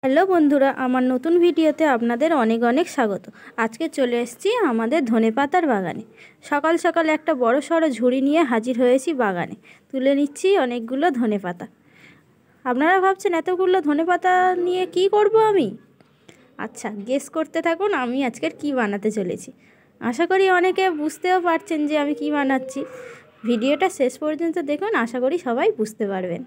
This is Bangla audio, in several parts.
হ্যালো বন্ধুরা, আমার নতুন ভিডিওতে আপনাদের অনেক অনেক স্বাগত। আজকে চলে এসেছি আমাদের ধনেপাতার বাগানে। সকাল সকাল একটা বড় সড়ো ঝুড়ি নিয়ে হাজির হয়েছি বাগানে। তুলে নিচ্ছি অনেকগুলো ধনেপাতা। আপনারা ভাবছেন এতগুলো ধনেপাতা নিয়ে কি করব আমি? আচ্ছা, গেস করতে থাকুন আমি আজকের কি বানাতে চলেছি। আশা করি অনেকে বুঝতেও পারছেন যে আমি কি বানাচ্ছি। ভিডিওটা শেষ পর্যন্ত দেখুন, আশা করি সবাই বুঝতে পারবেন।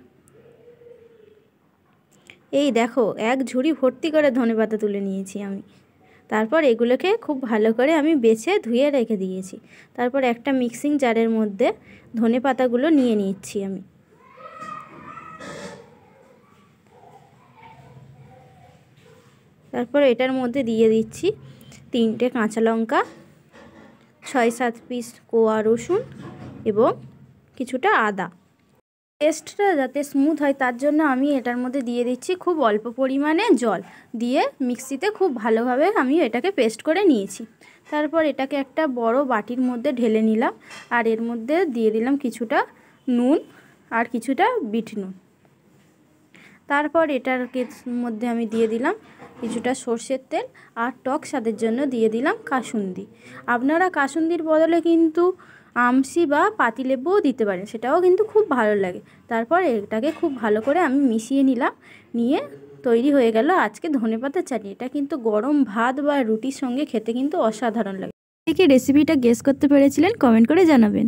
এই দেখো, এক ঝুড়ি ভর্তি করে ধনেপাতা তুলে নিয়েছি আমি। তারপর এগুলোকে খুব ভালো করে আমি বেছে ধুয়ে রেখে দিয়েছি। তারপর একটা মিক্সিং জারের মধ্যে ধনেপাতাগুলো নিয়ে নিচ্ছি আমি। তারপর এটার মধ্যে দিয়ে দিচ্ছি 3টে কাঁচা লঙ্কা, 6-7 পিস কোয়া রসুন এবং কিছুটা আদা। পেস্টটা যাতে স্মুথ হয় তার জন্য আমি এটার মধ্যে দিয়ে দিচ্ছি খুব অল্প পরিমাণে জল দিয়ে মিক্সিতে খুব ভালোভাবে আমি এটাকে পেস্ট করে নিয়েছি। তারপর এটাকে একটা বড় বাটির মধ্যে ঢেলে নিলাম আর এর মধ্যে দিয়ে দিলাম কিছুটা নুন আর কিছুটা বিট নুন। তারপর এটার মধ্যে আমি দিয়ে দিলাম কিছুটা সর্ষের তেল আর টক স্বাদের জন্য দিয়ে দিলাম কাসুন্দি। আপনারা কাসুন্দির বদলে কিন্তু আমসি বা পাতিলেবুও দিতে পারেন, সেটাও কিন্তু খুব ভালো লাগে। তারপর এটাকে খুব ভালো করে আমি মিশিয়ে নিলাম, নিয়ে তৈরি হয়ে গেল আজকে ধনেপাতা চাটনি। এটা কিন্তু গরম ভাত বা রুটির সঙ্গে খেতে কিন্তু অসাধারণ লাগে। কি রেসিপিটা গেস করতে পেরেছিলেন কমেন্ট করে জানাবেন।